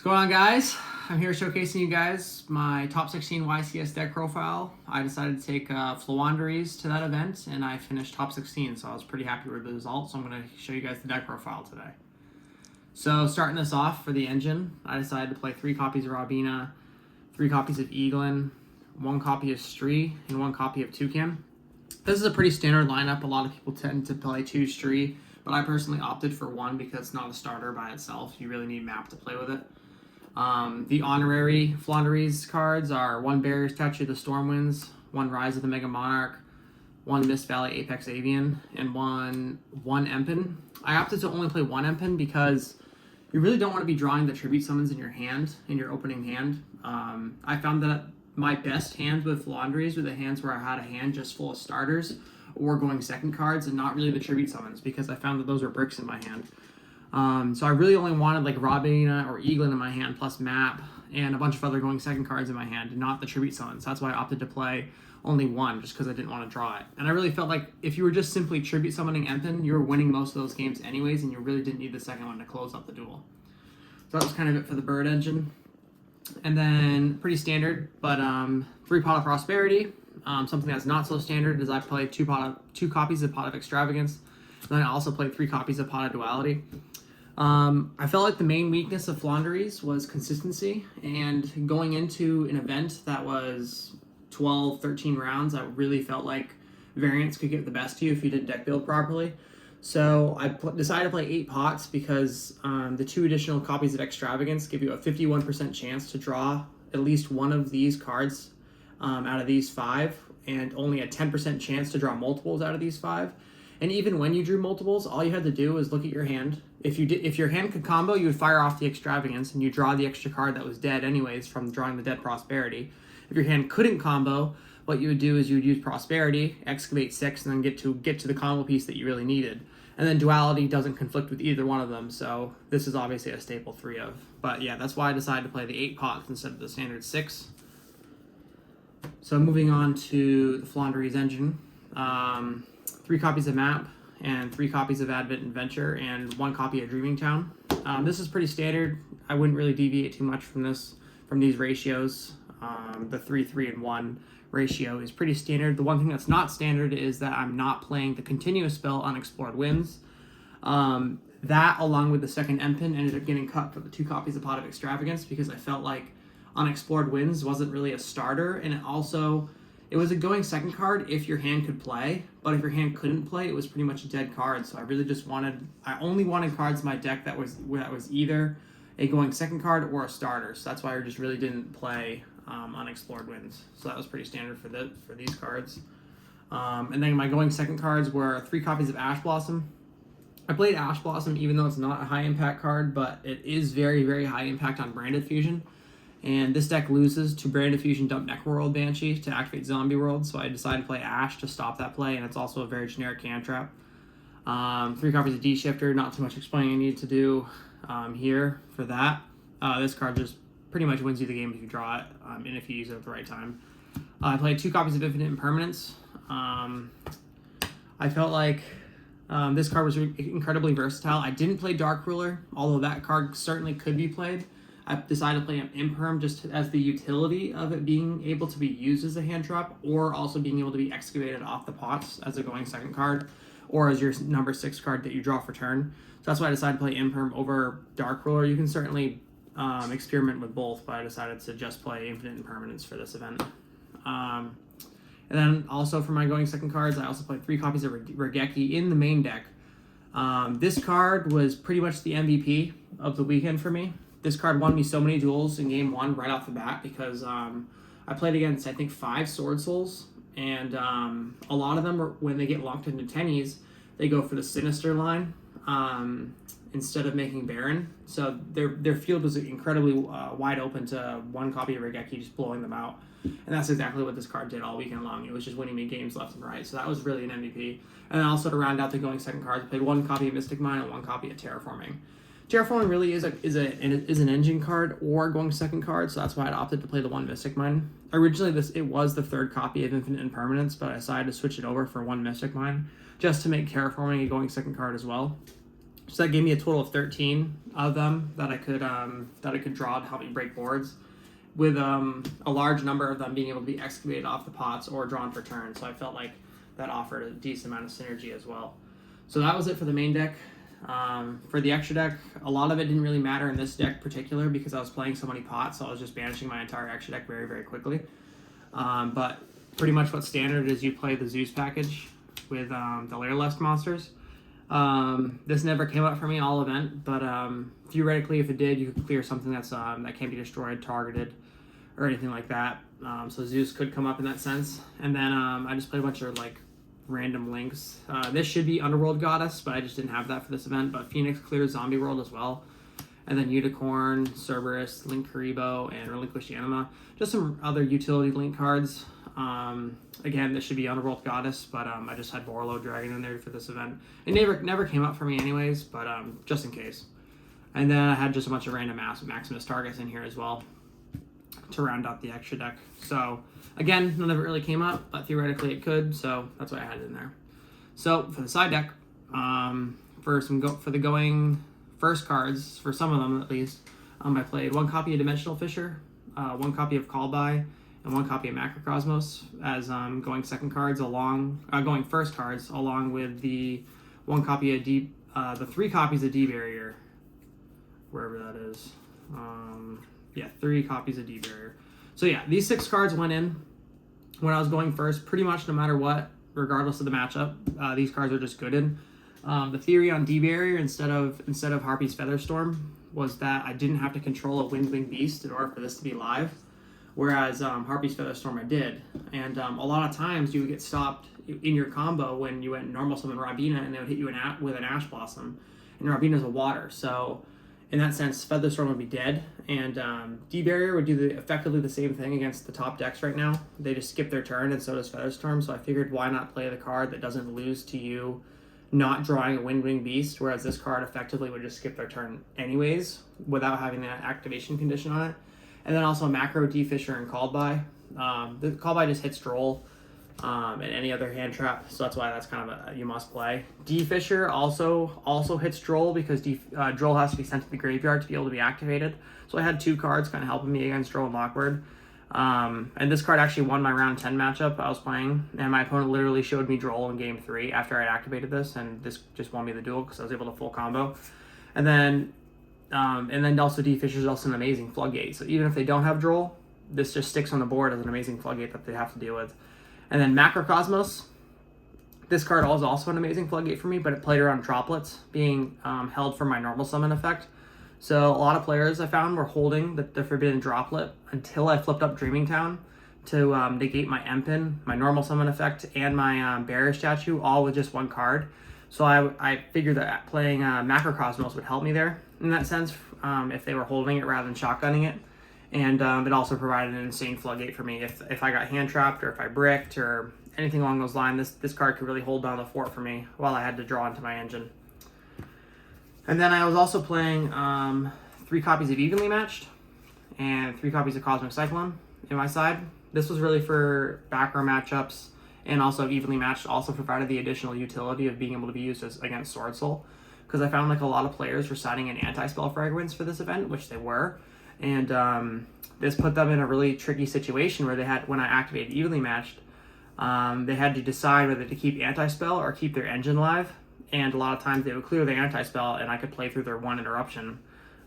Going on, guys? I'm here showcasing you guys my top 16 YCS deck profile. I decided to take Floowandereeze to that event, and I finished top 16, so I was pretty happy with the result. So I'm going to show you guys the deck profile today. So starting this off for the engine, I decided to play 3 copies of Robina, 3 copies of Eaglin, 1 copy of Stree, and 1 copy of Toucan. This is a pretty standard lineup. A lot of people tend to play 2 Stree, but I personally opted for 1 because it's not a starter by itself. You really need map to play with it. The honorary Floowandereeze cards are 1 Barrier Statue of the Stormwinds, 1 Rise of the Mega Monarch, 1 Mist Valley Apex Avian, and 1 Empen. I opted to only play 1 Empen because you really don't want to be drawing the tribute summons in your hand, in your opening hand. I found that my best hands with Floowandereeze were the hands where I had a hand just full of starters or going second cards and not really the tribute summons, because I found that those were bricks in my hand. So I really only wanted like Robina or Eaglin in my hand, plus map, and a bunch of other going second cards in my hand, not the tribute summons. That's why I opted to play only 1, just because I didn't want to draw it. And I really felt like if you were just simply tribute summoning Empen, you were winning most of those games anyways, and you really didn't need the second one to close up the duel. So that was kind of it for the bird engine. And then pretty standard, but 3 Pot of Prosperity. Something that's not so standard is I played 2 copies of Pot of Extravagance. Then I also played 3 copies of Pot of Duality. I felt like the main weakness of Floowandereeze was consistency, and going into an event that was 12, 13 rounds, I really felt like variance could get the best of you if you did deck build properly. So I decided to play 8 pots because the 2 additional copies of Extravagance give you a 51% chance to draw at least one of these cards out of these 5, and only a 10% chance to draw multiples out of these 5. And even when you drew multiples, all you had to do was look at your hand. If your hand could combo, you would fire off the Extravagance and you draw the extra card that was dead anyways from drawing the dead Prosperity. If your hand couldn't combo, what you would do is you would use Prosperity, excavate 6, and then get to the combo piece that you really needed. And then Duality doesn't conflict with either one of them, so this is obviously a staple 3 of. But yeah, that's why I decided to play the 8 pots instead of the standard 6. So moving on to the Floowandereeze engine. 3 copies of Map, and 3 copies of Advent and Venture, and 1 copy of Dreaming Town. This is pretty standard. I wouldn't really deviate too much from these ratios. The 3, 3, and 1 ratio is pretty standard. The one thing that's not standard is that I'm not playing the continuous spell Unexplored Winds. That, along with the second Empen, ended up getting cut for the 2 copies of Pot of Extravagance because I felt like Unexplored Winds wasn't really a starter, and it was a going second card if your hand could play, but if your hand couldn't play, it was pretty much a dead card. So I only wanted cards in my deck that was either a going second card or a starter. So that's why I just really didn't play Unexplored Winds. So that was pretty standard for these cards. And then my going second cards were 3 copies of Ash Blossom. I played Ash Blossom even though it's not a high impact card, but it is very, very high impact on Branded Fusion. And this deck loses to Branded Fusion Dump Necroworld Banshee to activate Zombie World, so I decided to play Ash to stop that play, and it's also a very generic cantrip. 3 copies of D-Shifter, not too much explaining I need to do here for that. This card just pretty much wins you the game if you draw it, and if you use it at the right time. I played 2 copies of Infinite Impermanence. I felt like this card was incredibly versatile. I didn't play Dark Ruler, although that card certainly could be played. I decided to play an Imperm just as the utility of it being able to be used as a hand drop, or also being able to be excavated off the pots as a going second card, or as your number 6 card that you draw for turn. So that's why I decided to play Imperm over Dark Ruler. You can certainly experiment with both, but I decided to just play Infinite Impermanence for this event. And then also for my going second cards, I also played 3 copies of Regeki in the main deck. This card was pretty much the MVP of the weekend for me. This card won me so many duels in game 1 right off the bat because I played against, I think, 5 Sword Souls, and a lot of them, when they get locked into tennies, they go for the Sinister line instead of making Baron. So their field was incredibly wide open to 1 copy of Regeki just blowing them out. And that's exactly what this card did all weekend long. It was just winning me games left and right. So that was really an MVP. And then also to round out the going second cards, I played 1 copy of Mystic Mine and 1 copy of Terraforming. Terraforming really is an engine card or going second card, so that's why I opted to play the 1 Mystic Mine. Originally, it was the 3rd copy of Infinite Impermanence, but I decided to switch it over for 1 Mystic Mine, just to make Terraforming a going second card as well. So that gave me a total of 13 of them that I could draw to help me break boards, with a large number of them being able to be excavated off the pots or drawn for turn. So I felt like that offered a decent amount of synergy as well. So that was it for the main deck. For the extra deck, a lot of it didn't really matter in this deck particular because I was playing so many pots, so I was just banishing my entire extra deck very, very quickly. But pretty much what's standard is you play the Zeus package with the layer list monsters. This never came up for me all event, but theoretically, if it did, you could clear something that's that can't be destroyed, targeted, or anything like that. So Zeus could come up in that sense. And then I just played a bunch of like random links. This should be Underworld Goddess, but I just didn't have that for this event. But Phoenix clears Zombie World as well. And then Unicorn, Cerberus, Link Karibo, and Relinquished Anima. Just some other utility link cards. Again, this should be Underworld Goddess, but I just had Borlo Dragon in there for this event. It never came up for me anyways, but just in case. And then I had just a bunch of random Maximus targets in here as well to round out the extra deck. So again, none of it really came up, but theoretically it could, so that's why I had it in there. So for the side deck, for the going first cards, for some of them at least, I played one copy of Dimensional Fisher, one copy of Call By, and one copy of Macrocosmos as going second cards going first cards, along with the one copy of the 3 copies of D Barrier, wherever that is. Yeah, 3 copies of D Barrier. So yeah, these 6 cards went in when I was going first, pretty much no matter what, regardless of the matchup. These cards are just good in. The theory on D Barrier instead of Harpy's Featherstorm was that I didn't have to control a Winged Beast in order for this to be live. Whereas Harpy's Featherstorm I did. And a lot of times you would get stopped in your combo when you went normal summon Rabina and they would hit you with an Ash Blossom. And Rabina's a water, so in that sense, Featherstorm would be dead. And D-Barrier would do effectively the same thing against the top decks right now. They just skip their turn, and so does Featherstorm. So I figured, why not play the card that doesn't lose to you not drawing a Winged Beast, whereas this card effectively would just skip their turn anyways without having that activation condition on it. And then also Macro, D-Fisher, and Called By. The Called By just hits Droll and any other hand trap, so that's why that's kind of a you must play. D-Fisher also hits Droll because Droll has to be sent to the graveyard to be able to be activated. So I had 2 cards kind of helping me against Droll and Lockbird. And this card actually won my round 10 matchup I was playing, and my opponent literally showed me Droll in game 3 after I activated this, and this just won me the duel because I was able to full combo. And then also D-Fisher is also an amazing floodgate. So even if they don't have Droll, this just sticks on the board as an amazing floodgate that they have to deal with. And then Macrocosmos, this card was also an amazing floodgate for me, but it played around droplets being held for my normal summon effect. So a lot of players I found were holding the Forbidden Droplet until I flipped up Dreaming Town to negate my Empin, my normal summon effect, and my Barrier Statue, all with just 1 card. So I figured that playing Macrocosmos would help me there in that sense, if they were holding it rather than shotgunning it. And it also provided an insane floodgate for me. If I got hand trapped or if I bricked or anything along those lines, this card could really hold down the fort for me while I had to draw into my engine. And then I was also playing 3 copies of Evenly Matched and 3 copies of Cosmic Cyclone in my side. This was really for back row matchups, and also Evenly Matched also provided the additional utility of being able to be used against Sword Soul, because I found like a lot of players were siding in anti-spell fragments for this event, which they were. And this put them in a really tricky situation where when I activated Evenly Matched, they had to decide whether to keep anti-spell or keep their engine live. And a lot of times they would clear the anti-spell and I could play through their 1 interruption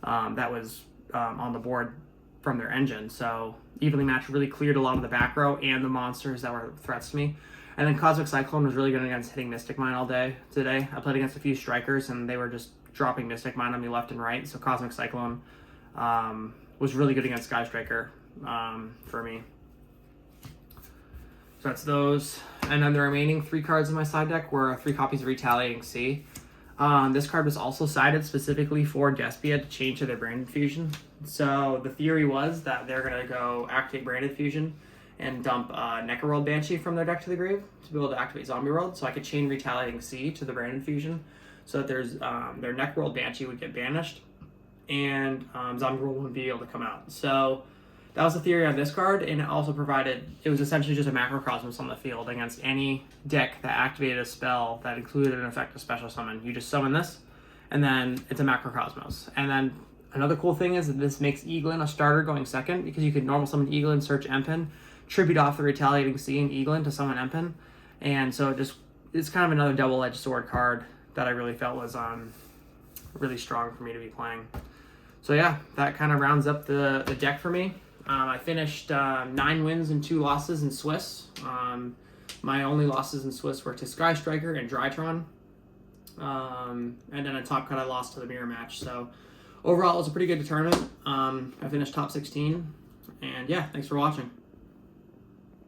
that was on the board from their engine. So Evenly Matched really cleared a lot of the back row and the monsters that were threats to me. And then Cosmic Cyclone was really good against hitting Mystic Mine all day today. I played against a few strikers and they were just dropping Mystic Mine on me left and right. So Cosmic Cyclone was really good against Sky Striker for me. So that's those. And then the remaining 3 cards in my side deck were 3 copies of Retaliating Sea. This card was also sided specifically for Despia to change to their Branded Fusion. So the theory was that they're going to go activate Branded Fusion and dump Necroworld Banshee from their deck to the grave to be able to activate Zombie World. So I could chain Retaliating Sea to the Branded Fusion so that their Necroworld Banshee would get banished and Zombie World wouldn't be able to come out. So that was the theory on this card, and it was essentially just a Macrocosmos on the field against any deck that activated a spell that included an effective special summon. You just summon this, and then it's a Macrocosmos. And then another cool thing is that this makes Eaglin a starter going second, because you could normal summon Eaglin, search Empin, tribute off the Retaliating Sea and Eaglin to summon Empin. And so it's kind of another double-edged sword card that I really felt was really strong for me to be playing. So yeah, that kind of rounds up the deck for me. I finished 9 wins and 2 losses in Swiss. My only losses in Swiss were to Sky Striker and Drytron. And then a top cut I lost to the mirror match. So overall, it was a pretty good tournament. I finished top 16. And yeah, thanks for watching.